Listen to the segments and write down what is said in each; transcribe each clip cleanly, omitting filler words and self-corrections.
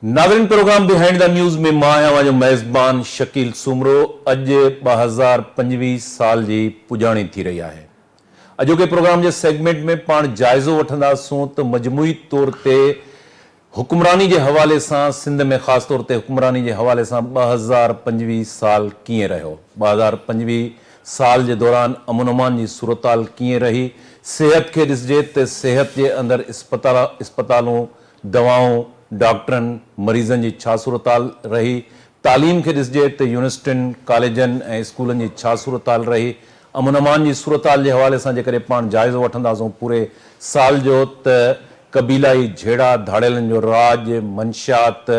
नाज़रीन, programme behind the news में मां आहियां जो मेज़बान शकील सुमरो। अॼु 2025 साल जी पुॼाणी थी रही आहे। अॼोके प्रोग्राम जे सेगमेंट में पाण जाइज़ो वठंदासूं त मजमूई तौर ते हुक्मरानी जे हवाले सां सिंध में ख़ासि तौर ते हुक्मरानी जे हवाले सां 2025 साल कीअं रहियो, 2025 साल जे दौरान अमन अमान जी सूरताल कीअं रही, सेहत खे ॾिसिजे त सेहत जे अंदरि इस्पतालूं, दवाऊं, डॉक्टरनि, मरीज़नि जी छा सूरताल रही, तालीम खे ॾिसिजे त यूनिवर्सिटियुनि, कॉलेजनि ऐं स्कूलनि जी छा सूरताल रही, अमन अमान जी सूरताल जे हवाले सां जेकॾहिं पाण जाइज़ो वठंदासूं पूरे साल जो, त क़बीलाई झेड़ा, धाड़ेलनि जो राज, मंशियात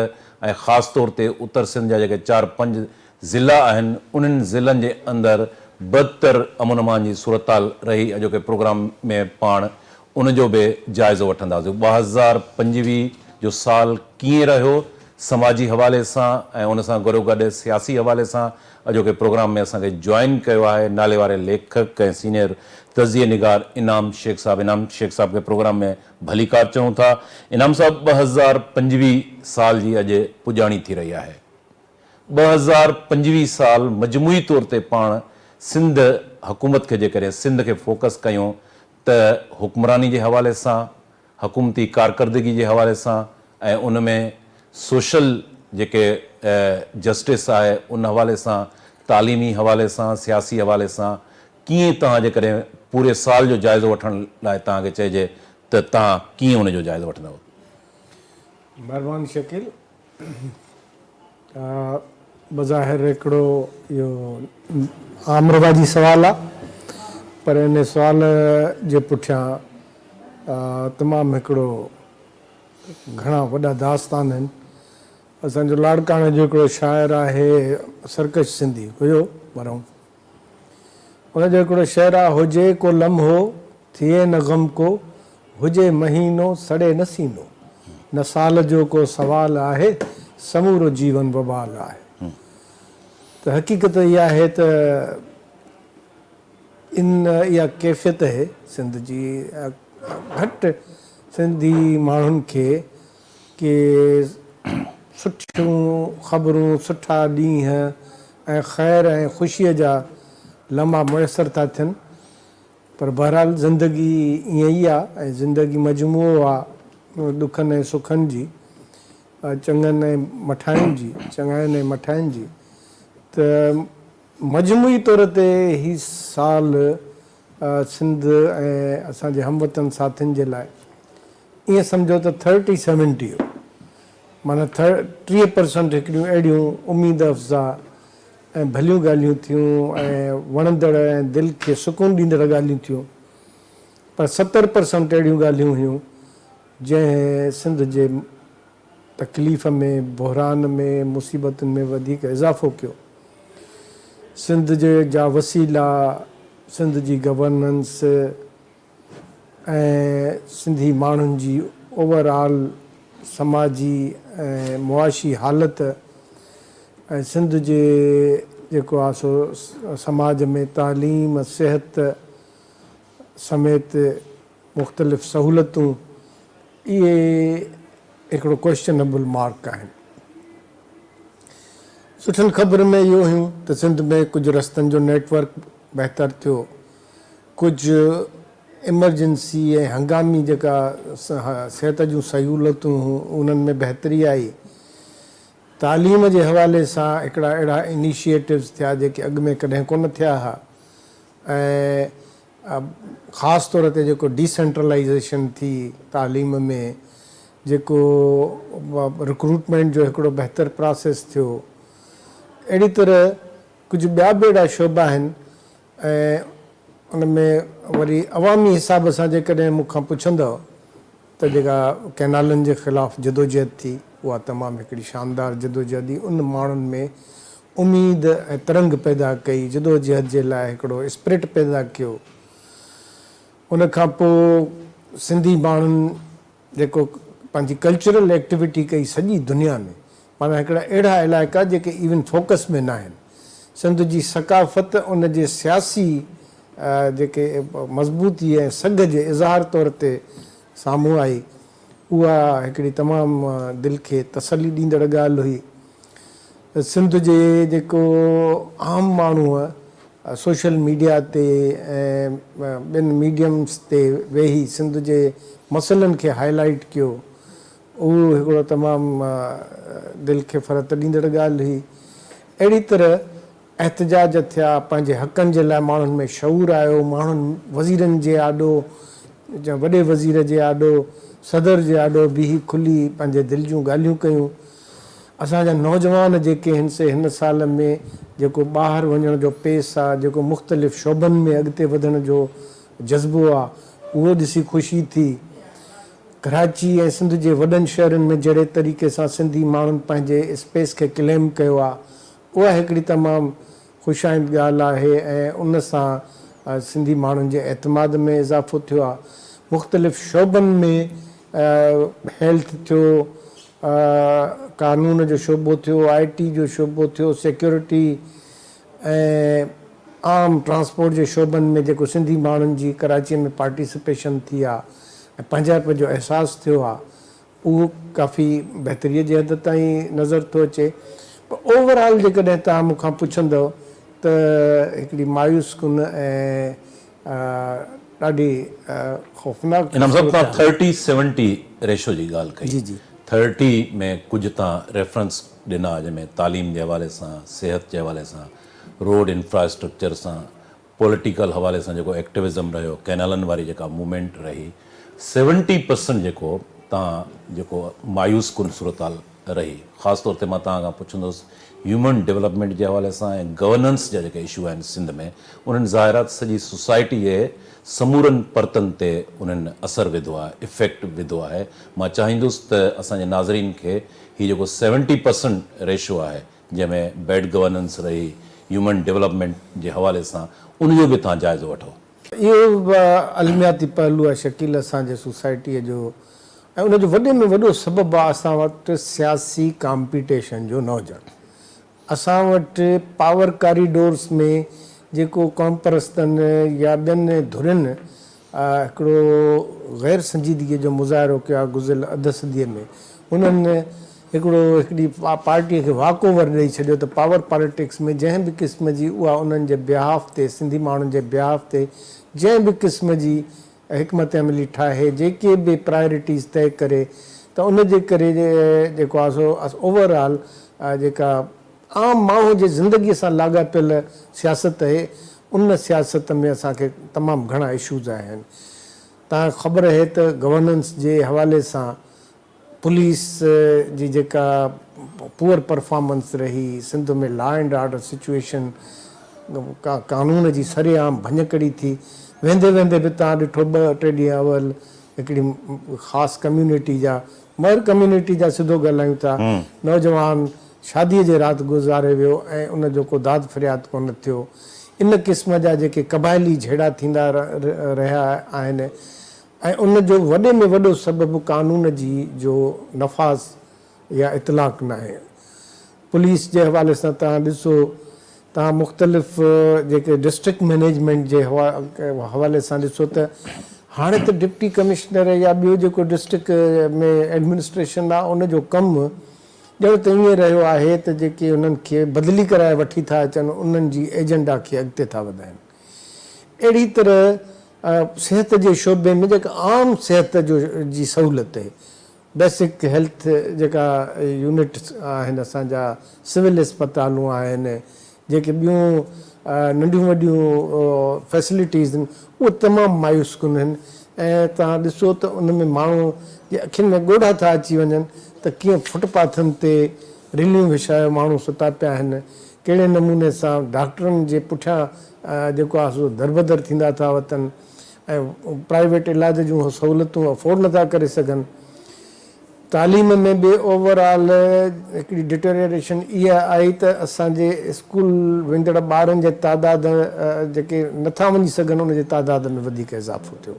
ऐं ख़ासि तौर ते उत्तर सिंध जा जेके 4-5 ज़िला आहिनि, उन्हनि ज़िलनि जे अंदरि बदतर अमन अमान जी सूरताल रही। अॼोके प्रोग्राम में पाण उनजो बि जाइज़ो वठंदासीं। 2025 जो साल कीअं रहियो समाजी हवाले सां ऐं उन सां गॾोगॾु सियासी हवाले सां। अॼोके प्रोग्राम में असांखे जॉइन कयो आहे नाले वारे लेखक ऐं सीनियर तज़िये निगार इनाम शेख साहब। इनाम शेख साहब खे प्रोग्राम में भलीकार चऊं था। इनाम साहब, 2025 साल जी अॼु पुॼाणी थी रही आहे। 2025 साल मजमूई तौर ते पाण सिंध हुकूमत खे जेकॾहिं सिंध खे फोकस कयूं त हुक्मरानी जे हवाले सां, हुकूमती कारकर्दगी जे हवाले सां ऐं उन में सोशल जेके जस्टिस आहे उन हवाले सां, तालीमी हवाले सां, सियासी हवाले सां कीअं तव्हां जेकॾहिं पूरे साल जो जाइज़ो वठण लाइ तव्हांखे चइजे त तव्हां कीअं उनजो जाइज़ो वठंदव? महिरबानी शकील। बज़ाहिर हिकिड़ो इहो आम रवाजी सुवालु आहे, पर इन सुवाल जे पुठियां तमामु हिकिड़ो घणा वॾा दास्तान आहिनि। असांजो लाड़काणे जो हिकिड़ो शाइर आहे, सरकश सिंधी हुयो बरऊं, हुनजो हिकिड़ो शेर आहे, हुजे को लम्हो थिए न ग़म को, हुजे महीनो सड़े न सीनो, न साल जो को सवाल आहे, समूरो जीवन बबाल आहे। त हक़ीक़त इहा आहे त इहा कैफ़ियत आहे सिंध जी। घटि सिंधी माण्हुनि खे के सुठियूं ख़बरूं, सुठा ॾींहं ऐं ख़ैर ऐं ख़ुशीअ जा लम्हा मुयसरु था थियनि। पर बहरहाल ज़िंदगी ईअं ई आहे ऐं ज़िंदगी मजमूओ आहे ॾुखनि ऐं सुखनि जी, चङनि ऐं मठाइनि जी, चङाइनि ऐं मठाइनि जी। त मजमूई तौर ते ही साल सिंध ऐं असांजे हमवतन साथियुनि जे लाइ ईअं सम्झो त 30-70 हो, माना 30% हिकिड़ियूं अहिड़ियूं उमेद अफ़ज़ा ऐं भलियूं ॻाल्हियूं थियूं ऐं वणंदड़ ऐं दिलि खे सुकून ॾींदड़ ॻाल्हियूं थियूं। पर 70% अहिड़ियूं ॻाल्हियूं हुयूं जंहिं सिंध जे तकलीफ़ में, बहरान में, मुसीबतुनि में वधीक इज़ाफ़ो कयो। सिंध जे जा वसीला, सिंध जी गवर्नेंस ऐं सिंधी माण्हुनि जी ओवरऑल समाजी ऐं मुआशी हालत ऐं सिंध जे जेको आहे सो समाज में तालीम, सिहत समेत मुख़्तलिफ़ सहूलतूं, इहे हिकिड़ो क्वेश्चनेबल मार्क आहिनि। सुठियुनि ख़बरुनि में इहो हुयूं त सिंध में कुझु रस्तनि जो नेटवर्क बहितर थियो, कुझु इमरजेंसी ऐं हंगामी जेका सिहत जूं सहूलतूं उन्हनि में बहितरी आई। तालीम जे हवाले सां हिकिड़ा अहिड़ा इनिशिएटिव्स थिया जेके अॻु में कॾहिं कोन थिया हुआ ऐं ख़ासि तौर ते जेको डिसेंट्रलाइज़ेशन थी तालीम में, जेको रिक्रूटमेंट जो हिकिड़ो बहितर प्रोसेस थियो, अहिड़ी तरह कुझु ॿिया बि अहिड़ा शोबा आहिनि। ऐं उन में वरी अवामी हिसाब सां जेकॾहिं मूंखां पुछंदव त जेका कैनालनि जे ख़िलाफ़ु जदोजहद थी, उहा तमामु हिकिड़ी शानदार जदोजहद हुई। उन माण्हुनि में उमेद ऐं तरंग पैदा कई, जदोजहद जे लाइ हिकिड़ो स्पिरिट पैदा कयो। उन खां पोइ सिंधी माण्हुनि जेको पंहिंजी कल्चरल एक्टिविटी कई सॼी दुनिया में, माना हिकिड़ा अहिड़ा इलाइक़ा जेके इवन फोकस में न आहिनि। सिंध जी सकाफ़त उन जे सियासी जेके मज़बूती ऐं सघ जे इज़हार तौर ते साम्हूं आई, उहा हिकिड़ी तमामु दिलि खे तसली ॾींदड़ ॻाल्हि हुई। सिंध जे जेको आम माण्हू सोशल मीडिया ते ऐं ॿियनि मीडियम्स ते वेही सिंध जे मसइलनि खे हाईलाइट कयो, उहो हिकिड़ो तमामु दिलि खे फ़रत ॾींदड़ ॻाल्हि हुई। अहिड़ी तरह एहतजाज थिया, पंहिंजे हक़नि जे लाइ माण्हुनि में शऊर आयो, माण्हुनि वज़ीरनि जे आॾो, वॾे वज़ीर जे आॾो, सदर जे आॾो बीही खुली पंहिंजे दिलि जूं ॻाल्हियूं कयूं। असांजा नौजवान जेके हिन साल में जेको ॿाहिरि वञण जो पेस आहे, जेको मुख़्तलिफ़ शोबनि में अॻिते वधण जो जज़्बो आहे, उहो ॾिसी ख़ुशी थी। कराची ऐं सिंध जे वॾनि शहरनि में जहिड़े तरीक़े सां सिंधी माण्हुनि पंहिंजे स्पेस खे क्लेम कयो आहे, उहा हिकिड़ी तमामु ख़ुशाइंद ॻाल्हि आहे ऐं उन सां सिंधी माण्हुनि जे एतमाद में इज़ाफ़ो थियो आहे। मुख़्तलिफ़ शोबनि में हेल्थ थियो, कानून जो शोबो थियो, IT जो शोबो थियो, सिक्योरिटी ऐं आम ट्रांसपोर्ट जे शोबनि में जेको सिंधी माण्हुनि जी कराचीअ में पार्टिसिपेशन थी आहे ऐं पंहिंजाइप जो अहसासु थियो आहे, उहो काफ़ी बहितरीअ जी हद ताईं नज़र थो अचे। पर ओवरऑल जेकॾहिं तव्हां मूंखां पुछंदव त हिकिड़ी मायूस कुन ऐं ॾाढी ख़ौफ़नाक इन मतिलबु तव्हां 30-70 रेशो जी ॻाल्हि कई। जी जी 30 में कुझु तव्हां रेफरेंस ॾिना, जंहिंमें तालीम जे हवाले सां, सिहत जे हवाले सां, रोड इंफ्रास्ट्रक्चर सां, पॉलिटिकल हवाले सां जेको एक्टिविज़म रहियो, कैनालनि वारी जेका मूवमेंट रही, 70% जेको तव्हां जेको मायूस कुन सूरताल रही। ख़ासि तौर ते मां तव्हां खां पुछंदुसि ह्यूमन डेवलपमेंट जे हवाले सां ऐं गवर्नेंस जा जेके इशू आहिनि सिंध में, उन्हनि ज़ाहिरात सॼी सोसाइटी जे समूरनि परतनि ते उन्हनि असरु विधो आहे, इफेक्ट विधो आहे। मां चाहींदुसि त असांजे नाज़रीन खे हीउ जेको 70% रेशो आहे, जंहिंमें बैड गवर्नेंस रही, ह्यूमन डेवलपमेंट जे हवाले सां, उनजो बि तव्हां जाइज़ो वठो। इहो अलमियाती पहलू आहे शकील असांजे सोसाइटीअ जो, ऐं उनजो वॾे में वॾो सबबु आहे असां वटि सियासी कॉम्पिटिशन जो न हुजणु। असां वटि पावर कॉरिडोर्स में जेको क़ौम परस्तनि या ॿियनि धुरियुनि हिकिड़ो ग़ैर संजीदगीअ जो मुज़ाहिरो कयो आहे गुज़िरियल अध सदीअ में, उन्हनि हिकिड़ी पार्टीअ खे वॉक ओवर ॾेई छॾियो त पावर पॉलिटिक्स में जंहिं बि क़िस्म जी उहा उन्हनि जे बिहाफ ते, सिंधी माण्हुनि जे बिहाफ ते जंहिं बि क़िस्म जी हिकमत अमली ठाहे, जेके बि प्रायोरिटीज़ तय करे, त उन जे करे जेको आहे सो ओवरऑल जेका आम माण्हू जे ज़िंदगीअ सां लाॻापियल सियासत आहे, उन सियासत में असांखे तमामु घणा इशूज़ आहिनि। तव्हांखे ख़बर आहे त गवर्नेंस जे हवाले सां पुलिस जी जेका पुअर परफॉर्मेंस रही, सिंध में लॉ एंड ऑर्डर सिचुएशन, कानून जी सरेआम भञकड़ी थी, वेंदे वेंदे बि तव्हां ॾिठो 2-3 ॾींहं अवल हिकिड़ी ख़ासि कम्यूनिटी जा, मर कम्यूनिटी जा सिधो ॻाल्हायूं था, नौजवान शादीअ जे राति गुज़ारे वियो ऐं उन जो को दाद फ़रियाद कोन थियो। इन क़िस्म जा जेके क़बाइली झेड़ा थींदा रहिया आहिनि, ऐं उन जो वॾे में वॾो सबबु कानून जी जो नफ़ाज़ या इतलाक़ न आहे। पुलिस जे हवाले सां तव्हां ॾिसो, तव्हां मुख़्तलिफ़ जेके डिस्ट्रिक्ट मैनेजमेंट जे हवाले सां ॾिसो त हाणे त डिप्टी कमिश्नर या ॿियो जेको डिस्ट्रिक्ट में एडमिनिस्ट्रेशन आहे, उनजो कमु ॼण त ईअं रहियो आहे त जेके उन्हनि खे बदिली कराए वठी था अचनि, उन्हनि जी एजेंडा खे अॻिते था वधाइनि। अहिड़ी तरह सिहत जे शोबे में जेका आम सिहत जी सहूलियत आहे, बेसिक हेल्थ जेका यूनिट्स आहिनि, असांजा सिविल अस्पतालूं आहिनि, जेके ॿियूं नंढियूं वॾियूं फैसिलिटीज़ आहिनि, उहे तमामु मायूस कुन आहिनि। ऐं तव्हां ॾिसो त उन में माण्हू जे अखियुनि में ॻोढ़ा था अची वञनि त कीअं फुटपाथनि ते रिलियूं विछाए माण्हू सुता पिया आहिनि, कहिड़े नमूने सां डॉक्टरनि जे पुठियां जेको आहे सो दरबदर थींदा था वतनि ऐं प्राइवेट इलाज जूं सहूलियतूं अफोर्ड नथा करे सघनि। तालीम में बि ओवरऑल हिकिड़ी डिटेरियरेशन इहा आई त असांजे स्कूल वेंदड़ ॿारनि जे तादाद जेके नथा वञी सघनि, उन जे तादाद में वधीक इज़ाफ़ो थियो।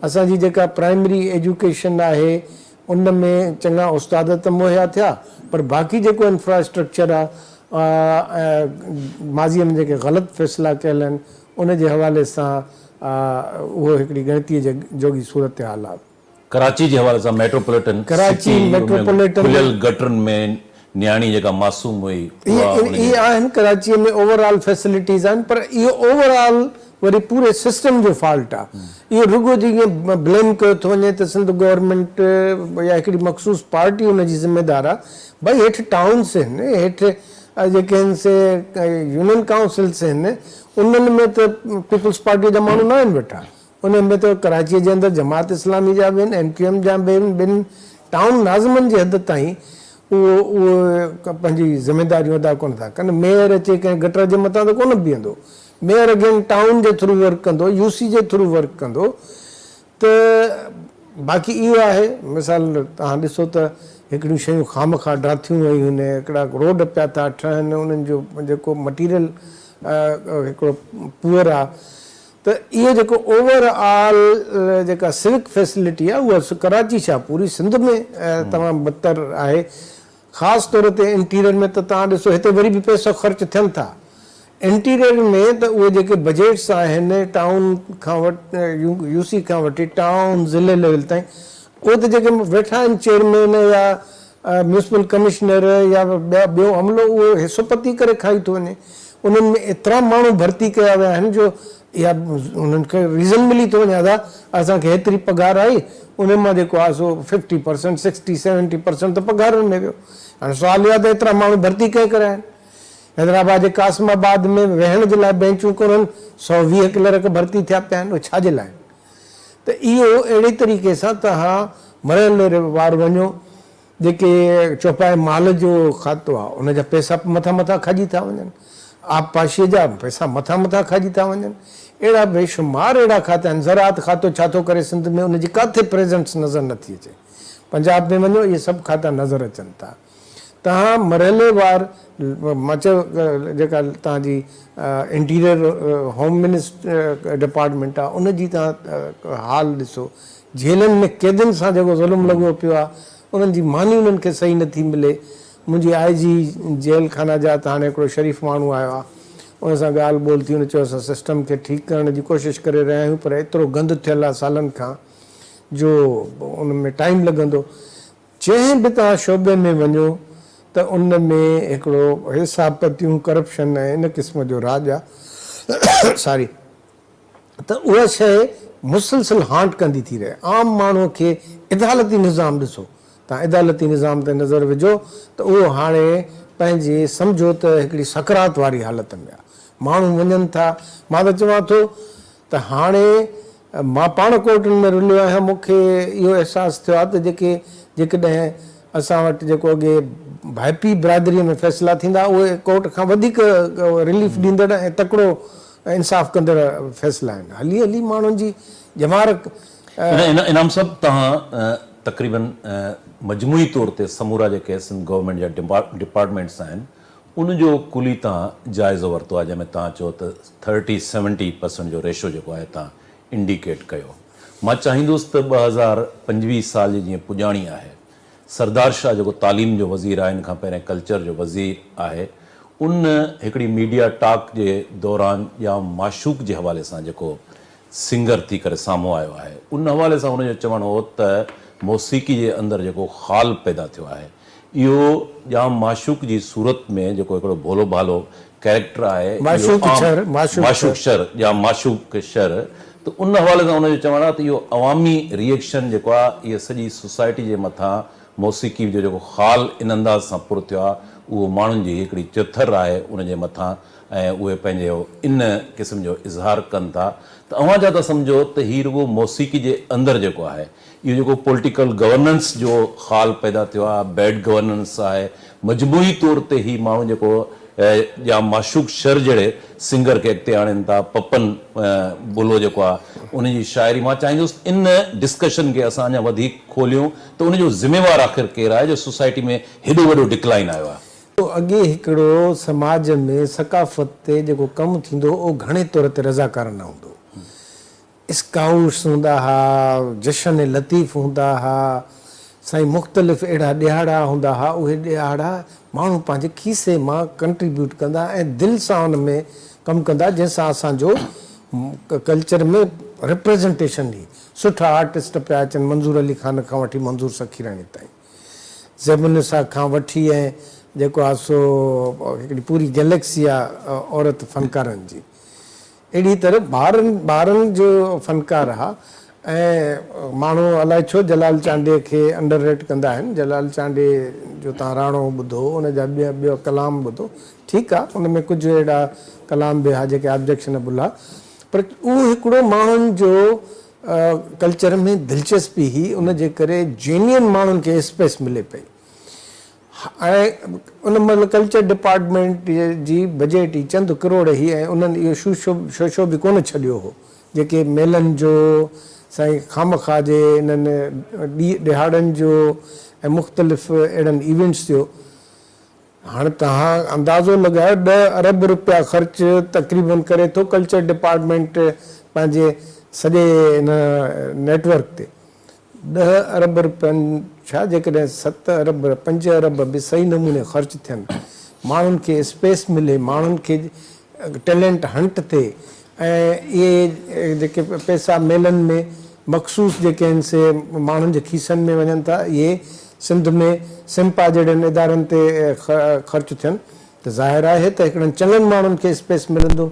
असांजी जेका प्राइमरी एजुकेशन आहे, उन में चङा उस्ताद त मुहैया थिया, पर बाक़ी जेको इंफ्रास्ट्रक्चर आहे, माज़ीअ में जेके ग़लति फ़ैसिला कयल आहिनि, उन जे हवाले सां उहो हिकिड़ी ॻणतीअ जोगी सूरत हाल आहे। कराची जे हवाले सां मेट्रोपॉलिटन कराची सिटी में मेट्रोपॉलिटन खुलियल गटरनि में न्याणी जेका मासूम हुई इहे आहिनि कराचीअ में ओवरऑल फैसिलिटीज़ आहिनि, पर इहो ओवरऑल वरी पूरे सिस्टम जो फॉल्ट आहे। इहो रुगो जीअं ब्लेम कयो थो वञे त सिंध गवर्नमेंट या हिकिड़ी मख़सूस पार्टी हुनजी ज़िम्मेदार आहे। भई हेठि टाउन्स आहिनि, हेठि जेके आहिनि से यूनियन काउंसिल्स आहिनि, उन्हनि में त पीपल्स पार्टीअ जा माण्हू न आहिनि वेठा। उन में त कराचीअ जे अंदरि जमात इस्लामी जा बि आहिनि, MQM जा बि आहिनि। ॿिनि टाउन नाज़मनि जी हद ताईं उहो पंहिंजी ज़िमेदारियूं अदा कोन था कनि। मेयर अचे कंहिं गटर जे मथां त कोन बीहंदो, मेयर अगेन टाउन जे थ्रू वर्क कंदो, UC जे थ्रू वर्क कंदो। त बाक़ी इहो आहे, मिसाल तव्हां ॾिसो त हिकिड़ियूं शयूं खामखा ड्राथियूं वयूं आहिनि, हिकिड़ा रोड पिया था ठहनि, उन्हनि जो जेको मटीरियल हिकिड़ो पुअर आहे। त इहो जेको ओवरऑल जेका सिविक फैसिलिटी आहे उहा कराची छा पूरी सिंध में तमामु बदतर आहे। ख़ासि तौर ते इंटीरियर में त तव्हां ॾिसो हिते वरी बि पैसा ख़र्च थियनि था। इंटीरियर में त उहे जेके बजट्स आहिनि टाउन खां वटि UC खां वठी टाउन ज़िले लेवल ताईं, उहे त जेके वेठा आहिनि चेयरमैन या म्यूनिसिपल कमिश्नर या ॿियो अमलो, उहो हिसो पती करे खाई थो वञे। उन्हनि में एतिरा माण्हू भर्ती कया विया आहिनि जो या उन्हनि खे रीज़न मिली थो वञे दादा असांखे हेतिरी पघार आई, उन मां जेको आहे सो 50%, 60-70% त पघारनि में वियो। हाणे सुवालु इहो आहे त एतिरा माण्हू भर्ती कंहिं कराया आहिनि? हैदराबाद जे कासिमाबाद में वेहण जे लाइ बेंचूं कोन्हनि, 120 क्लर्क भर्ती थिया पिया आहिनि, उहे छाजे लाइ? त इहो अहिड़े तरीक़े सां तव्हां मरहल वार वञो, जेके चौपाए माल जो खातो आहे उन जा पैसा मथां मथां खाइजी था वञनि, आबपाशीअ जा पैसा मथां मथां खाइजी था वञनि। अहिड़ा बेशुमार अहिड़ा खाता आहिनि। ज़रात खातो छा थो करे सिंध में, उनजी किथे प्रेज़ेंस नज़र नथी अचे। पंजाब में वञो इहे सभु खाता नज़र अचनि था। तव्हां मरहलेवार मां चयो जेका तव्हांजी इंटीरियर होम मिनिस्टर डिपार्टमेंट आहे उनजी तव्हां हाल ॾिसो। जेलनि में क़ैदियुनि सां जेको ज़ुल्म लॻो पियो आहे, उन्हनि जी मानी उन्हनि खे सही नथी मिले। मुंहिंजी IG जेल खाना जा त हाणे हिकिड़ो शरीफ़ माण्हू आयो आहे, उन सां ॻाल्हि ॿोल थी, उन चयो असां सिस्टम खे ठीकु करण जी कोशिशि करे रहिया आहियूं, पर एतिरो गंदु थियल आहे सालनि खां जो उन में टाइम लॻंदो। जंहिं बि तव्हां शोबे में वञो त उन में हिकिड़ो हिसाब पतियूं, करप्शन ऐं इन क़िस्म जो राज आहे सॉरी। त उहा शइ मुसलसिल हांट कंदी थी रहे। आम माण्हूअ खे इदालती निज़ाम ॾिसो, तव्हां इदालती निज़ाम ते नज़र विझो त उहो हाणे पंहिंजे सम्झो त हिकिड़ी सकरात वारी हालत में आहे। माण्हू वञनि था। मां त चवां थो त हाणे मां पाण कोर्टनि में रुलियो आहियां, मूंखे इहो अहसासु थियो आहे त जेकॾहिं असां वटि जेको अॻे भाइपी बिरादरीअ में फ़ैसिला थींदा उहे कोर्ट खां वधीक रिलीफ ॾींदड़ ऐं तकिड़ो इंसाफ़ कंदड़ फ़ैसिला आहिनि। हली हली माण्हुनि जी जमारक इनाम साहब, तव्हां तक़रीबन मजमूई तौर ते समूरा जेके सिंध गवर्नमेंट जा डिपार्टमेंट्स आहिनि उनजो कुली तव्हां जाइज़ो वरितो आहे, जंहिंमें तव्हां चओ त 30-70% जो रेशो जेको आहे तव्हां इंडिकेट कयो। मां चाहींदुसि त 2025 साल जी जीअं पुॼाणी आहे, सरदार शाह जेको तालीम जो वज़ीर आहे, इन खां पहिरें कल्चर जो वज़ीर आहे, उन हिकिड़ी मीडिया टॉक जे दौरान या माशूक जे हवाले सां जेको सिंगर थी करे साम्हूं आयो आहे, उन हवाले सां उनजो चवणु हो त मौसीक़ी जे अंदरि जेको ख़ाल पैदा थियो आहे इहो जाम माशूक जी सूरत में जेको हिकिड़ो भोलो भालो कैरेक्टर आहे, माशूक शर या माशूक शर, त उन हवाले सां उनजो चवणु आहे त इहो अवामी रिएक्शन जेको आहे इहा सॼी सोसाइटी जे मथां मौसीक़ी जो जेको ख़ाल इन अंदाज़ सां पुर थियो आहे, उहो माण्हुनि जी हिकिड़ी चिथर आहे उनजे मथां, ऐं उहे पंहिंजो इन क़िस्म जो इज़हार कनि था। त अव्हां छा था सम्झो त हीउ रुगो मौसीक़ी जे अंदरि जेको आहे इहो जेको पॉलिटिकल गवर्नेंस जो ख़ाल पैदा थियो आहे, बैड गवर्नेंस आहे, मजमूई तौर ते ही माण्हू जेको या माशूक शर जहिड़े सिंगर खे अॻिते आणनि था, पपन बुलो जेको आहे उनजी शाइरी, मां चाहींदुसि इन डिस्कशन खे असां अञा वधीक खोलियूं त उनजो ज़िम्मेवार आख़िर केरु आहे जो सोसाइटी में हेॾो वॾो डिक्लाइन आयो आहे। अॻे हिकिड़ो समाज में सकाफ़त ते जेको कमु थींदो उहो घणे तौर ते रज़ाकारना हूंदो। स्काउट्स हूंदा हुआ, जशन लतीफ़ हूंदा हुआ, साईं मुख़्तलिफ़ अहिड़ा ॾियारा हूंदा हुआ। उहे ॾियारा माण्हू पंहिंजे खीसे मां कंट्रीब्यूट कंदा ऐं दिलि सां उन में कमु कंदा, जंहिंसां असांजो कल्चर में रिप्रेज़ेंटेशन ही सुठा आर्टिस्ट पिया अचनि मंज़ूर अली ख़ान खां वठी मंज़ूर सखीराणी ताईं, ज़ेबुनिसा खां वठी ऐं जेको आहे सो हिकिड़ी पूरी गैलेक्सी आहे औरत फ़नकारनि जी। अहिड़ी तरह ॿारनि जो फ़नकार आहे। ऐं माण्हू अलाए छो जलाल चांडे खे अंडर रेट कंदा आहिनि। जलाल चांडे जो तव्हां राणो ॿुधो, उन जा ॿियो कलाम ॿुधो, ठीकु आहे, उन में कुझु अहिड़ा कलाम बि आहे जेके ऑब्जेक्शनेबल आहे, पर उहो हिकिड़ो माण्हुनि जो कल्चर में दिलचस्पी हुई, उन जे करे जेन्युइन माण्हुनि खे स्पेस मिले पई। ऐं उन महिल कल्चर डिपार्टमेंट जी बजट ई चंद करोड़ हुई ऐं उन्हनि इहो शोशो बि कोन छॾियो हो, जेके मेलनि जो साईं खामखा जे इन्हनि ॾिहाड़नि जो ऐं मुख़्तलिफ़ अहिड़नि इवेंट्स जो। हाणे तव्हां अंदाज़ो लॻायो 10 अरब रुपया ख़र्च तक़रीबन करे थो कल्चर डिपार्टमेंट पंहिंजे सॼे इन नेटवर्क ते। 10 अरब रुपयनि छा, जेकॾहिं 7 अरब 5 अरब बि सही नमूने ख़र्च थियनि, माण्हुनि खे स्पेस मिले, माण्हुनि खे टैलेंट हंट थिए, ऐं इहे जेके पैसा मेलनि में मख़सूस जेके आहिनि से माण्हुनि जे खीसनि में वञनि था, इहे सिंध में सिम्पा जहिड़नि इदारनि ते ख़र्च थियनि, त ज़ाहिर आहे त हिकिड़नि चङनि माण्हुनि खे स्पेस मिलंदो।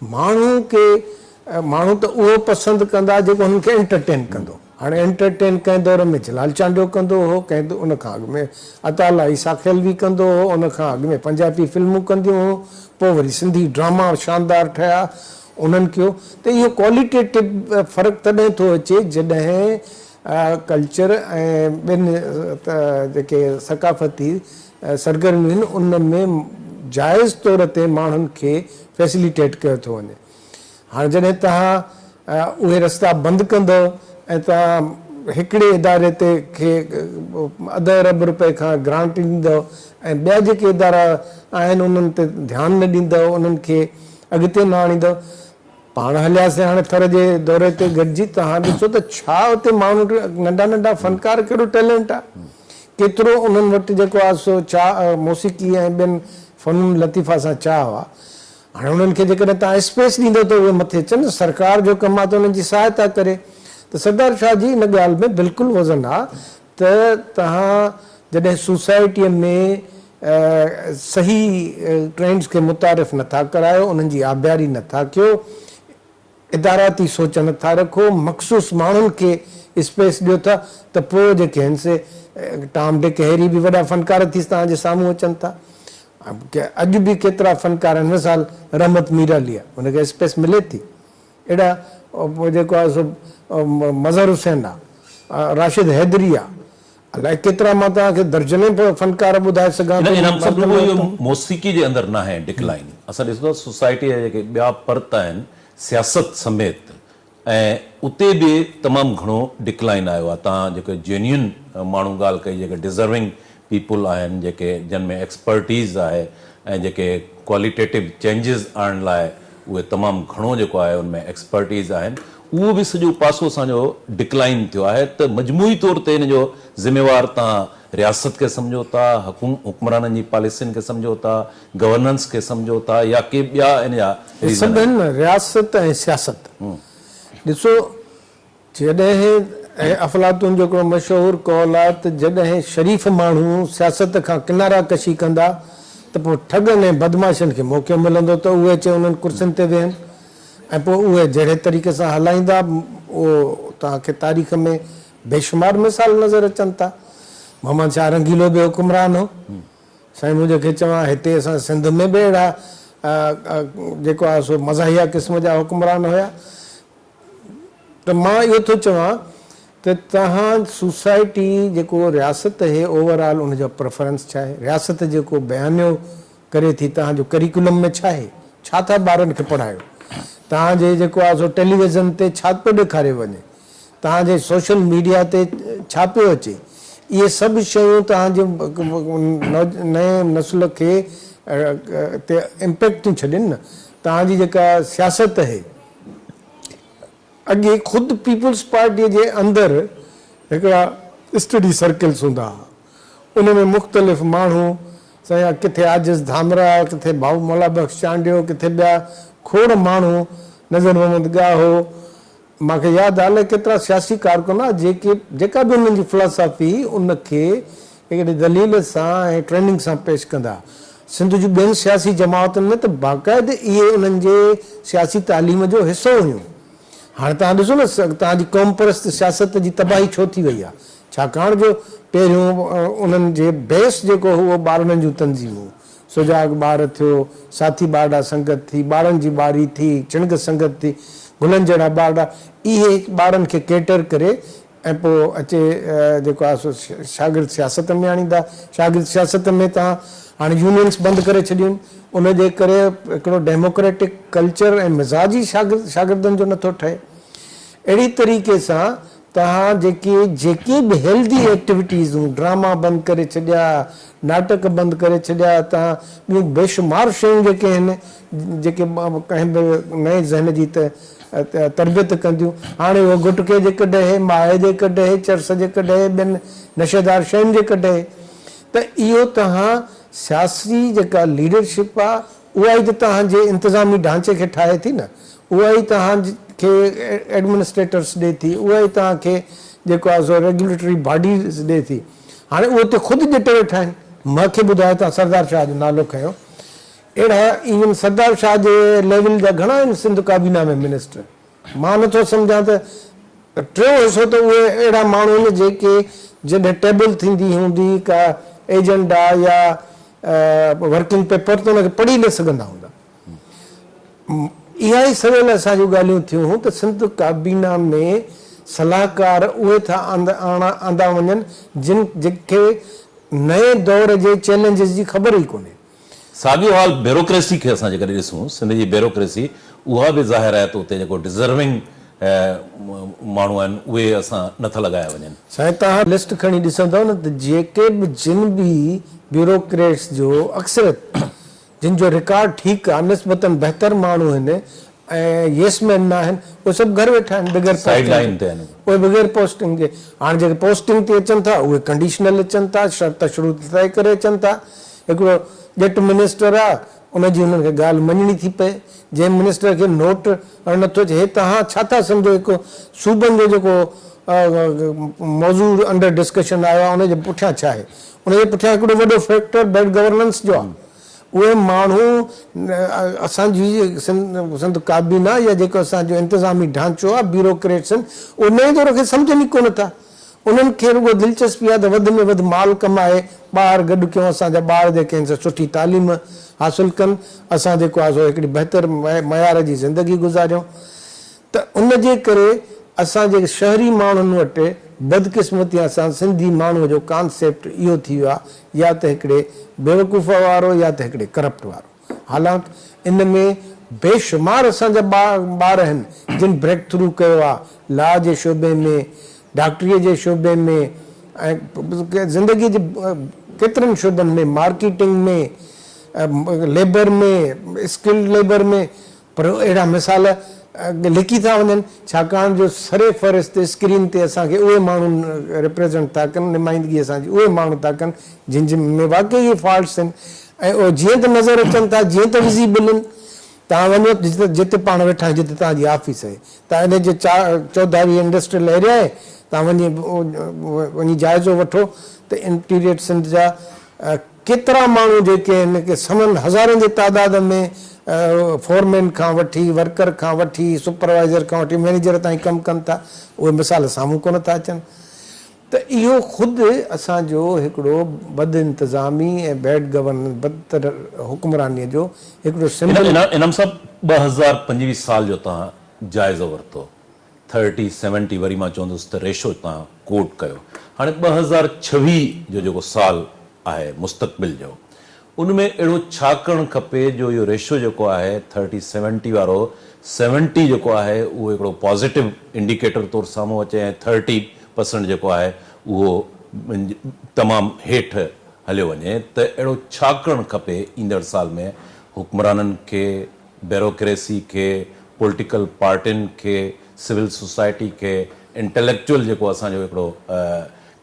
माण्हू त उहो पसंदि कंदा जेको हुननि खे एंटरटेन कंदो। हाणे एंटरटेन कंहिं दौर में जलाल चांडो कंदो हो, कंहिं उन खां अॻु में अताला ईसा खेलवी कंदो हो, उन खां अॻु में पंजाबी फिल्मूं कंदियूं हो, पोइ वरी सिंधी ड्रामा शानदार ठहिया, उन्हनि कयो। त इहो क्वालिटेटिव फ़र्क़ु तॾहिं थो अचे जॾहिं कल्चर ऐं ॿिनि जेके सकाफ़ती सरगर्मियूं आहिनि उन में जाइज़ तौर ते माण्हुनि खे फैसिलिटेट कयो थो वञे। हाणे जॾहिं तव्हां उहे रस्ता बंदि कंदव ऐं तव्हां हिकिड़े इदारे ते खे अध अरब रुपए खां ग्रांट ॾींदव ऐं ॿिया जेके इदारा आहिनि उन्हनि ते ध्यानु न ॾींदव, उन्हनि खे अॻिते न आणींदव। पाण हलियासीं हाणे थर जे दौरे ते गॾिजी, तव्हां ॾिसो त छा उते माण्हू नंढा नंढा फ़नकार कहिड़ो टैलेंट आहे, केतिरो उन्हनि वटि जेको आहे सो चाह मौसीक़ी ऐं ॿियनि फ़नून लतीफ़ा सां चाह आहे। हाणे उन्हनि खे जेकॾहिं तव्हां स्पेस ॾींदव त उहे मथे अचनि, सरकार जो कमु आहे त उन्हनि जी सहायता करे। त सरदार शाह जी इन ॻाल्हि में बिल्कुलु वज़न आहे त तव्हां जॾहिं सोसाइटीअ में सही ट्रेंड्स खे मुतारिफ़ नथा करायो, उन्हनि जी आबियारी नथा कयो, इदाराती सोच नथा रखो, मख़सूस माण्हुनि खे स्पेस ॾियो था, त पोइ जेके आहिनि से टॉम डिक हैरी बि वॾा फ़नकार थी तव्हांजे साम्हूं अचनि था। अॼु बि केतिरा फ़नकार आहिनि, मिसाल रहमत मीर अली आहे, हुनखे स्पेस मिले थी। अहिड़ा जेको आहे सो मज़हर हुसैन आहे, राशिद हैदरी आहे, अलाए केतिरा मां तव्हांखे दर्जने फ़नकार ॿुधाए सघां थो। मौसीक़ी जे अंदरि न आहे डिक्लाइन। असां ॾिसूं था सोसाइटी जा जेके ॿिया पर्त आहिनि सियासत समेत, ऐं उते बि तमामु घणो डिक्लाइन आयो आहे। तव्हां जेके जेन्युइन माण्हू ॻाल्हि कई, जेके डिज़र्विंग पीपुल आहिनि, जेके जिन में एक्सपर्टीज़ आहे ऐं जेके क्वालिटेटिव चेंजिस आणण लाइ उहे तमामु घणो जेको आहे उनमें एक्सपर्टीज़ आहिनि, उहो बि सॼो पासो असांजो डिक्लाइन थियो आहे। त मजमूई तौर ते इन जो ज़िम्मेवार तव्हां रियासत खे सम्झो था, हुक्मराननि जी पॉलिसियुनि खे सम्झो था, गवर्नेंस खे सम्झो था, या के ॿिया इन जा सभु रियासत ऐं सियासत। ॾिसो, जॾहिं अफ़लातून जो हिकिड़ो मशहूरु कौल आहे त जॾहिं शरीफ़ माण्हू सियासत खां किनारा कशी कंदा त पोइ ठगनि ऐं बदमाशनि खे मौक़ो मिलंदो त उहे अचे उन्हनि कुर्सियुनि ते वेहनि, ऐं पोइ उहे जहिड़े तरीक़े सां हलाईंदा उहो तव्हांखे तारीख़ में बेशुमार मिसाल नज़र अचनि था। मोहम्मद शाह रंगीलो बि हुकुमरान हो। साईं मुंहिंजे खे चवां, हिते असां सिंध में बि अहिड़ा जेको आहे सो मज़ाहिया क़िस्म जा हुकुमरान हुया। त मां इहो थो चवां त तव्हां सोसाइटी जेको रियासत आहे ओवरऑल उनजो प्रेफरेंस छा आहे, रियासत जेको बयानियो करे थी, तव्हांजो करिकुलम में छा आहे, छा था ॿारनि खे पढ़ायो, तव्हांजे जेको आहे सो टेलीविज़न ते छा पियो ॾेखारे वञे, तव्हांजे सोशल मीडिया ते छा पियो अचे, इहे सभु शयूं तव्हांजे नए नस्ल खे ते इम्पैक्ट थियूं छॾनि न। तव्हांजी जेका सियासत आहे, अॻे ख़ुदि पीपल्स पार्टीअ जे अंदरि हिकिड़ा स्टडी सर्कल्स हूंदा हुआ, उन में मुख़्तलिफ़ माण्हू किथे आजिज़ धामरा, किथे भाऊ मौला बख़्श चांडियो, किथे ॿिया खोड़ माण्हू नज़र मोहम्मद गाह हो, मूंखे यादि आहे केतिरा सियासी कारकुन आहे जेका बि उन्हनि जी फिलासफ़ी उनखे हिकिड़ी दलील सां ऐं ट्रेनिंग सां पेश कंदा। सिंध जूं ॿियनि सियासी जमातुनि में त बाक़ाइदे इहे उन्हनि जे सियासी तालीम जो हिसो हुयूं। हाणे तव्हां ॾिसो न तव्हांजी क़ौम परस्त सियासत जी तबाही छो थी वई आहे, छाकाणि जो पहिरियों उन्हनि जे बेस जेको हुओ ॿारनि जूं तंज़ीमूं, सुजाग ॿार थियो, साथी ॿारड़ा संगत थी, ॿारनि जी ॿारी थी, चिणग संगत थी, गुलनि जहिड़ा ॿारड़ा, इहे ॿारनि खे केटर करे ऐं पोइ अचे जेको आहे सो शागिर्द सियासत में आणींदा। शागिर्द सियासत में तव्हां हाणे यूनियन्स बंदि करे छॾियूं, उनजे करे हिकिड़ो डेमोक्रेटिक कल्चर ऐं मिज़ाजी शागिर्दनि जो नथो ठहे। अहिड़ी तरीक़े सां तव्हां जेके बि हेल्दी एक्टिविटीज़ूं, ड्रामा बंदि करे छॾिया, नाटक बंदि करे छॾिया, तव्हां ॿियूं बेशुमार शयूं जेके आहिनि जेके कंहिं बि नए ज़हन जी तरबियत कंदियूं, हाणे उहो गुटके जे कॾहिं, माए जे कॾहिं, चर्स जे कॾहिं, ॿियनि नशेदार शयुनि जे कॾहिं, त इहो तव्हां सियासी जेका लीडरशिप आहे उहा ई त तव्हांजे इंतिज़ामी ढांचे खे ठाहे थी न, उहा ई तव्हांखे एडमिनिस्ट्रेटर्स ॾिए थी, उहा ई तव्हांखे जेको आहे सो रेगुलेटरी बॉडीज़ ॾिए थी। हाणे उहे त ख़ुदि ॾिटे वेठा आहिनि। मूंखे ॿुधायो तव्हां सरदार शाह जो नालो खयो, अहिड़ा इवन सरदार शाह जे लेवल जा घणा आहिनि सिंध काबीना में मिनिस्टर। मां नथो सम्झां त टियों हिसो त उहे अहिड़ा माण्हू आहिनि जेके जॾहिं टेबल थींदी हूंदी का एजेंडा या वर्किंग पेपर त उनखे पढ़ी न सघंदा हूंदा। इहा ई सवेल असांजूं ॻाल्हियूं थियूं त सिंध काबीना में सलाहकार उहे था आंदा वञनि जेके नए दौर जे चैलेंजिस जी ख़बर ई कोन्हे। साॻियो हाल ब्यूरोक्रेसी खे असां जेकॾहिं ॾिसूं, सिंध जी ब्यूरोक्रेसी उहा बि ज़ाहिर आहे त उते जेको डिज़र्विंग माण्हू आहिनि उहे असां नथा लॻाया वञनि। साईं तव्हां लिस्ट खणी ॾिसंदव न त जेके बि जिन बि ब्यूरोक्रेट्स जो अक्सरत जिन जो रिकॉर्ड ठीकु आहे, निस्बतन बहितर माण्हू आहिनि ऐं येसमैन न आहिनि, उहे सभु घर वेठा आहिनि बग़ैर साइड लाइन ते आहिनि उहे बग़ैर पोस्टिंग जे। हाणे जेके पोस्टिंग ते अचनि था उहे कंडीशनल अचनि था, शर्त शरूत तय करे अचनि था। हिकिड़ो ॼट मिनिस्टर आहे, उनजी हुननि खे ॻाल्हि मञणी थी पए। जंहिं मिनिस्टर खे नोट नथो अचे, हे तव्हां छा था सम्झो हिकु सूबनि जो जेको मौज़ूर अंडर डिस्कशन आयो आहे उनजे पुठियां छा आहे? उनजे पुठियां हिकिड़ो वॾो फैक्टर बैड गवर्नेंस जो आहे। उहे माण्हू असांजी सिंध काबीना या जेको असांजो इंतिज़ामी ढांचो आहे, ब्यूरोक्रेट्स आहिनि, उहे नए दौर खे सम्झनि ई कोन था। उन्हनि खे रुॻो दिलचस्पी आहे त वधि में वधि माल कमाए, ॿार गॾु कयूं, असांजा ॿार जेके आहिनि सुठी तालीम हासिलु कनि, असां जेको आहे सो हिकिड़ी बहितर मयार जी ज़िंदगी गुज़ारियूं। त उनजे करे असांजे शहरी माण्हुनि वटि बदकिस्मतीअ सां सिंधी माण्हूअ जो कॉन्सेप्ट इहो थी वियो आहे, या त हिकिड़े बेवकूफ़ वारो या त हिकिड़े करप्ट वारो। हालांकि इन में बेशुमार असांजा ॿार आहिनि जिन ब्रेक थ्रू कयो आहे लॉ जे शोबे में, डॉक्टरीअ जे शोबे में ऐं ज़िंदगीअ जे केतिरनि शोबनि में, मार्केटिंग में, लेबर में, स्किल्ड लेबर में। पर अहिड़ा मिसाल लिखी था वञनि, छाकाणि जो सरे फ़हरिस्त स्क्रीन ते असांखे उहे माण्हू रिप्रेज़ेंट था कनि, नुमाइंदगी असांजी उहे माण्हू था कनि जिन जिन में वाक़ई इहे फॉल्ट्स आहिनि ऐं उहे जीअं त नज़र अचनि था, जीअं त विज़िबल आहिनि। तव्हां वञो जिते पाण वेठा आहियो, जिते तव्हांजी ऑफिस आहे, तव्हां इन जे चौधारी इंडस्ट्रियल एरिया आहे, तव्हां वञी जाइज़ो वठो त इंटीरियर सिंध जा केतिरा माण्हू जेके आहिनि कि समन हज़ारनि जी तादाद में फोरमैन खां वठी, वर्कर खां वठी, सुपरवाइज़र खां वठी, मैनेजर ताईं कमु कनि था। उहे मिसाल साम्हूं कोन था अचनि। त इहो ख़ुदि असांजो हिकिड़ो बद इंतिज़ामी ऐं बैड गवर्नेंस, बदतर हुक्मरानीअ जो हिकिड़ो सिंबल। इनम सां 2025 साल जो तव्हां जाइज़ो वरितो, 30-70 वरी मां चवंदुसि त रेशो तव्हां कोट कयो। हाणे 2026 जो जेको साल आहे मुस्तक़बिल जो, उनमें अहिड़ो छा करणु खपे जो इहो रेशो जेको आहे 30-70 वारो 70 जेको आहे उहो हिकिड़ो पॉज़िटिव इंडिकेटर तौरु साम्हूं अचे ऐं 30% जेको आहे उहो तमामु हेठि हलियो वञे। त अहिड़ो छा करणु खपे ईंदड़ साल में हुक्मराननि खे, ब्यूरोक्रेसी खे, पॉलिटिकल पार्टियुनि खे, सिविल सोसाइटी खे, इंटेलेक्चुअल जेको असांजो हिकिड़ो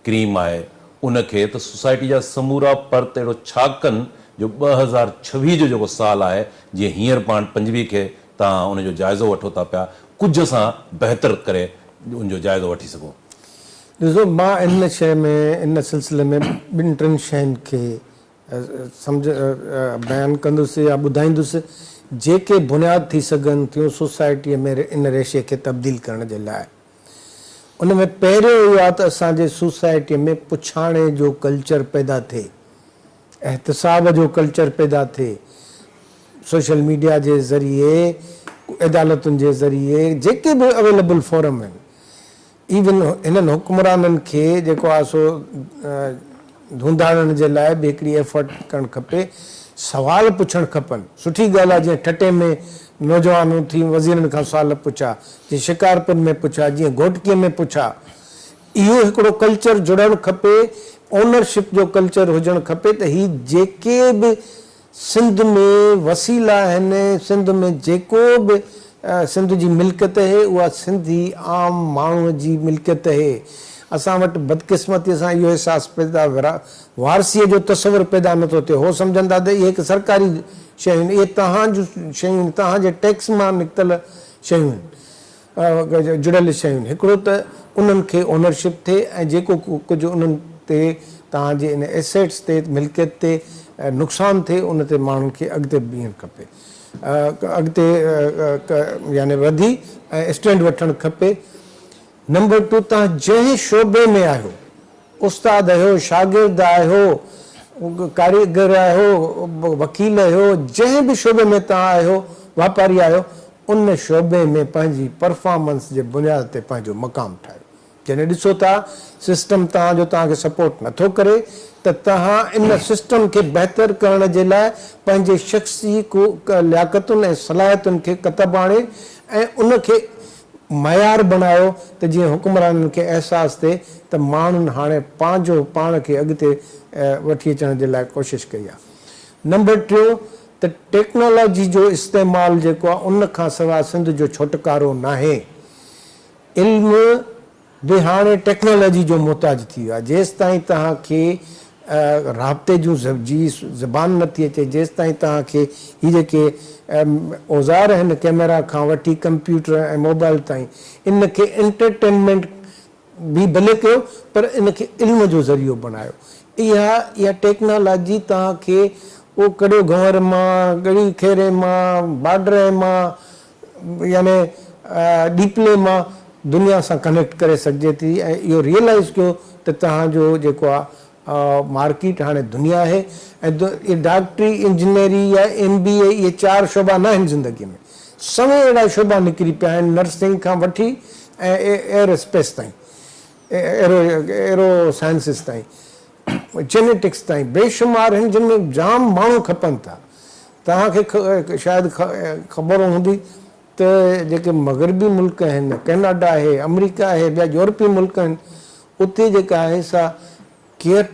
क्रीम आहे उनखे, त सोसाइटी जा समूरा पर्त अहिड़ो छा कनि जो 2026 जो जेको साल आहे, जीअं हींअर पाण 25 खे तव्हां उनजो जाइज़ो वठो था पिया, कुझु सां बहितर करे उनजो जाइज़ो वठी सघो? ॾिसो, मां इन शइ में, इन सिलसिले में ॿिनि टिनि शयुनि खे बयानु कंदुसि या ॿुधाईंदुसि जेके बुनियादु थी सघनि थियूं सोसाइटीअ में इन रेशे खे तब्दील करण जे लाइ। उन में पहिरियों इहो आहे त असांजे सोसाइटीअ में पुछाणे जो कल्चर पैदा थिए, एहतिसाब जो कल्चर पैदा थिए। सोशल मीडिया जे ज़रिए, अदालतुनि जे ज़रिए, जेके बि अवेलेबल फोरम आहिनि, इवन हिननि हुकुमराननि खे जेको आहे सो धूंधाड़ण जे लाइ बि हिकिड़ी एफर्ट करणु खपे, सवाल पुछणु खपनि। सुठी ॻाल्हि आहे जीअं ठटे में नौजवानूं थी वज़ीरनि खां सुवाल पुछा, जीअं शिकारपुर में पुछा, जीअं घोटकीअ में पुछा। इहो हिकिड़ो कल्चर जुड़णु खपे, ओनरशिप जो कल्चर हुजणु खपे त ही जेके बि सिंध में वसीला आहिनि, सिंध में जेको बि सिंध जी मिल्कियत आहे, उहा सिंधी आम माण्हूअ जी मिल्कियत आहे। असां वटि बदकिस्मतीअ सां इहो अहसासु पैदा, वारसीअ जो तस्वुरु पैदा नथो थिए। हो सम्झंदा त इहे हिकु सरकारी शयूं आहिनि, इहे तव्हां जूं शयूं आहिनि, तव्हांजे टैक्स मां निकितल शयूं आहिनि, जुड़ियल शयूं आहिनि। हिकिड़ो त उन्हनि खे ओनरशिप थिए ऐं जेको कुझु उन्हनि ते तव्हांजे इन एसेट्स ते, मिल्कियत ते नुक़सानु थिए, उन ते माण्हुनि खे अॻिते बीहणु खपे, अॻिते यानी वधी ऐं स्टैंड वठणु खपे। नंबर 2, तव्हां जंहिं शोबे में आहियो, उस्ताद आहियो, शागिर्द आहियो, कारीगर आहियो, वकील आहियो, जंहिं बि शोबे में तव्हां आहियो, वापारी आहियो, उन शोबे में पंहिंजी परफॉर्मेंस जे बुनियाद ते पंहिंजो मक़ाम ठाहियो। जॾहिं ॾिसो था सिस्टम तव्हांजो तव्हांखे सपोर्ट नथो करे, त तव्हां इन सिस्टम खे बहितर करण जे लाइ पंहिंजे शख़्सी लियाकतुनि ऐं सलाहियतुनि खे कतब आणे ऐं उनखे मयार बनायो त जीअं हुकुमराननि खे अहसासु थिए त माण्हुनि हाणे पंहिंजो पाण खे अॻिते वठी अचण जे लाइ कोशिशि कई आहे। नंबर 3, त टेक्नोलॉजी जो इस्तेमालु जेको आहे, उन खां सवाइ सिंध जो छुटकारो नाहे। इल्मु बि हाणे टेक्नोलॉजी जो मुहताज थी वियो आहे। जेसि ताईं तव्हांखे राब्ते जूं जी ज़बान नथी अचे, जेसि ताईं तव्हांखे हीअ जेके औज़ार आहिनि, कैमरा खां वठी कंप्यूटर ऐं मोबाइल ताईं, इन खे एंटरटेनमेंट बि भले कयो, पर इन खे इल्म जो ज़रियो बणायो। इहा टेक्नोलॉजी तव्हांखे उहो कड़ियो गंवर मां, गड़ी खेरे मां, बाडरे मां, यानी डीपले मां दुनिया सां कनेक्ट करे सघिजे थी। ऐं इहो रियलाइज़ कयो त तव्हांजो जेको आहे मार्केट हाणे दुनिया आहे। ऐं डॉक्टरी, इंजीनियरी या MBA, इहे 4 शोबा न आहिनि ज़िंदगीअ में, सभई अहिड़ा शोबा निकिरी पिया आहिनि, नर्सिंग खां वठी ऐं एयर स्पेस ताईं, एरो साइंसिस ताईं, जेनेटिक्स ताईं, बेशुमार आहिनि जिन में जाम माण्हू खपनि था। तव्हांखे शायदि ख़बर हूंदी त जेके मग़रबी मुल्क आहिनि, कैनेडा आहे, अमेरिका आहे, ॿिया यूरोपीय मुल्क आहिनि, उते जेका आहे सा केयर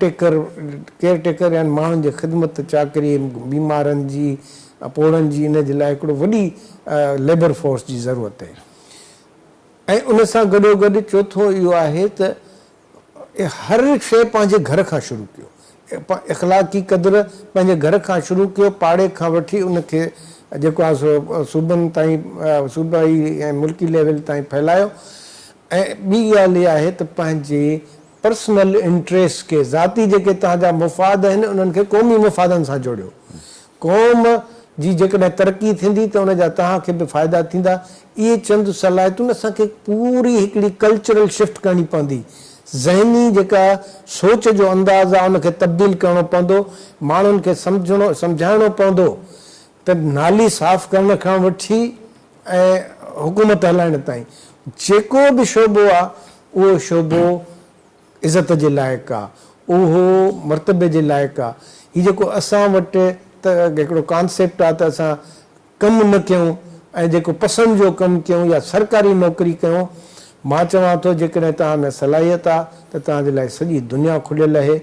यानी माण्हुनि जी ख़िदमत चाकरी, बीमारनि जी, पोड़नि जी, इन जे लाइ हिकिड़ो वॾी लेबर फोर्स जी ज़रूरत आहे। ऐं उन सां गॾोगॾु चौथो इहो आहे त हर शइ पंहिंजे घर खां शुरू कयो। इख़लाक़ी क़दुरु पंहिंजे घर खां शुरू कयो, पाड़े खां वठी उनखे जेको आहे सो सूबनि ताईं, सूबाई ऐं मुल्की लेवल ताईं फैलायो। ऐं ॿी ॻाल्हि इहा आहे त पंहिंजे पर्सनल इंट्रस्ट खे, ज़ाती जेके तव्हांजा मुफ़ाद आहिनि, उन्हनि खे क़ौमी मुफ़ादनि सां जोड़ियो। क़ौम जी जेकॾहिं तरक़ी थींदी त उनजा तव्हांखे बि फ़ाइदा थींदा। इहे चंद सलाहियतूं असांखे पूरी हिकिड़ी कल्चरल शिफ्ट करणी पवंदी। ज़हनी जेका सोच जो अंदाज़ आहे, उनखे तब्दील करिणो पवंदो। माण्हुनि खे सम्झाइणो पवंदो त नाली साफ़ करण खां वठी ऐं हुकूमत हलाइण ताईं जेको बि शोबो आहे, उहो शोबो इज़त जे लाइक़ु आहे, उहो मर्तबे जे लाइक़ु आहे। हीउ जेको असां वटि त हिकिड़ो कॉन्सेप्ट आहे त असां कमु न कयूं ऐं जेको पसंदि जो कमु कयूं या सरकारी नौकरी कयूं, मां चवां थो जेकॾहिं तव्हां में सलाहियत आहे त तव्हांजे लाइ सॼी दुनिया खुलियल आहे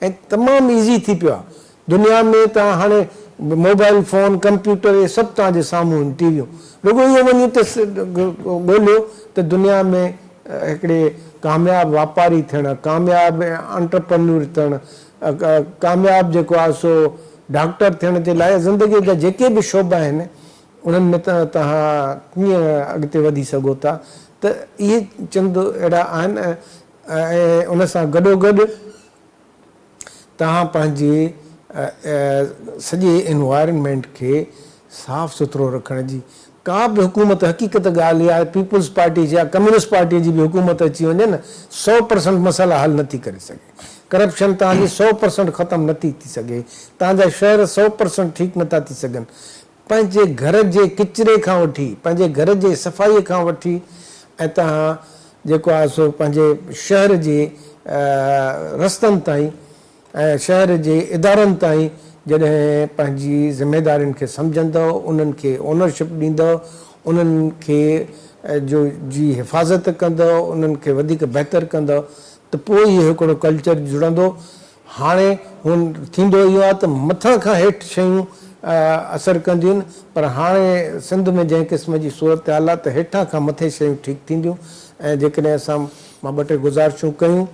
ऐं तमामु ईज़ी थी पियो आहे। दुनिया में तव्हां हाणे मोबाइल फ़ोन, कंप्यूटर, इहे सभु तव्हांजे साम्हूं आहिनि, टीवियूं। रुगो इहो वञी त ॻोल्हियो त दुनिया में हिकिड़े कामयाबु वापारी थियणु, कामयाबु एंटरप्रेन्योर थियणु, कामयाबु जेको आहे सो डॉक्टर थियण जे लाइ ज़िंदगीअ जा जेके बि शोबा आहिनि, उन्हनि में तव्हां कीअं अॻिते वधी सघो था। त इहे चंद अहिड़ा आहिनि ऐं उन सां गॾोगॾु तव्हां पंहिंजे सॼे एनवायरनमेंट खे साफ़ सुथरो रखण जी का बि हुकूमत, हक़ीक़त ॻाल्हि इहा आहे, पीपुल्स पार्टी जी या कम्युनिस्ट पार्टीअ जी बि हुकूमत अची वञे न, 100% मसाला हल नथी करे सघे। करप्शन तव्हांजी 100% ख़तमु नथी थी सघे, तव्हांजा शहर 100% ठीकु नथा थी सघनि। पंहिंजे घर जे किचिरे खां वठी, पंहिंजे घर जे सफ़ाईअ खां वठी ऐं तव्हां जेको आहे सो पंहिंजे शहर जे रस्तनि ताईं ऐं शहर जे इदारनि ताईं जॾहिं पंहिंजी ज़िमेदारियुनि खे सम्झंदव, उन्हनि खे ओनरशिप ॾींदव, उन्हनि खे जी हिफ़ाज़त कंदव, उन्हनि खे वधीक बहितर कंदव, त पोइ इहो हिकिड़ो कल्चर जुड़ंदो। हाणे हुन थींदो इहो आहे त मथां खां हेठि शयूं असरु कंदियूं आहिनि, पर हाणे सिंध में जंहिं क़िस्म जी सूरत हाल आहे त हेठां खां मथे शयूं ठीकु थींदियूं। ऐं जेकॾहिं मां 2 टे गुज़ारिशूं कयूं।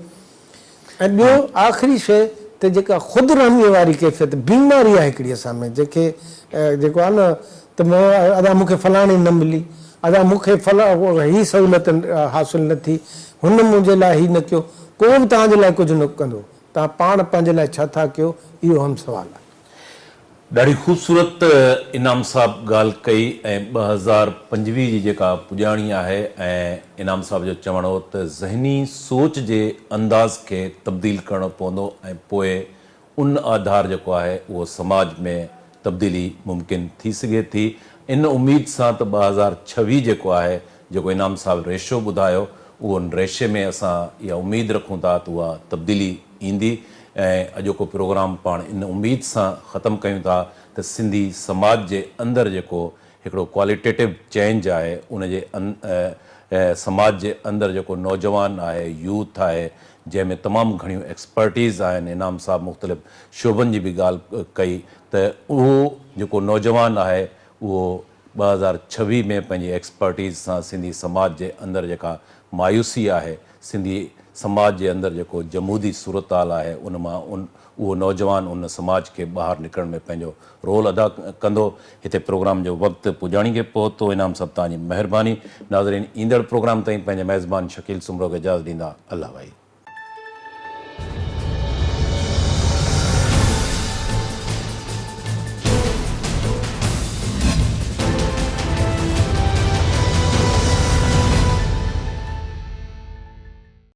ऐं ॿियो आख़िरी शइ त जेका ख़ुदिरहमीअ वारी कैफ़ियत बीमारी आहे हिकिड़ी असां में, जेको आहे न त अदा मूंखे फलाणी न मिली, अदा मूंखे हीअ सहूलियत हासिलु न थी, हुन मुंहिंजे लाइ हीअ न कयो, को बि तव्हांजे लाइ कुझु न कंदो, तव्हां पाण पंहिंजे लाइ छा था कयो, इहो हम सवाल आहे। ॾाढी ख़ूबसूरत इनाम साहब ॻाल्हि कई ऐं 2025 जी जेका पुॼाणी आहे ऐं इनाम साहब जो चवणु हो त ज़हनी सोच जे अंदाज़ खे तब्दील करणो पवंदो ऐं पोइ उन आधार जेको आहे उहो समाज में तब्दीली मुमकिन थी सघे थी। इन उमेद सां त 2026 जेको आहे, जेको इनाम साहब रेशो ॿुधायो, उहो उन रेशे में असां इहा उमेद रखूं था त उहा तब्दीली ईंदी। ऐं अॼोको प्रोग्राम पाण इन उमेद सां ख़तमु कयूं था त सिंधी समाज जे अंदरि जेको हिकिड़ो क्वालिटेटिव चेंज आहे, उन जे समाज जे अंदरि जेको नौजवान आहे, यूथ आहे, जंहिंमें तमामु घणियूं एक्सपर्टीज़ आहिनि। इनाम साहब मुख़्तलिफ़ शोबनि जी बि ॻाल्हि कई त उहो जेको नौजवान आहे उहो 2026 में पंहिंजी एक्सपर्टीज़ सां सिंधी समाज जे अंदरि जेका मायूसी आहे, सिंधी समाज जे अंदरि जेको जमूदी सूरत हाल आहे, उन मां उहो नौजवान उन समाज खे ॿाहिरि निकिरण में पंहिंजो रोल अदा कंदो। हिते प्रोग्राम जो वक़्तु पुॼाणी खे पहुतो। इनाम साहब तव्हांजी महिरबानी। नाज़रीन, ईंदड़ प्रोग्राम ताईं पंहिंजे मेज़बान शकील सुमरो खे इजाज़त ॾींदा। अल्लाह भाई।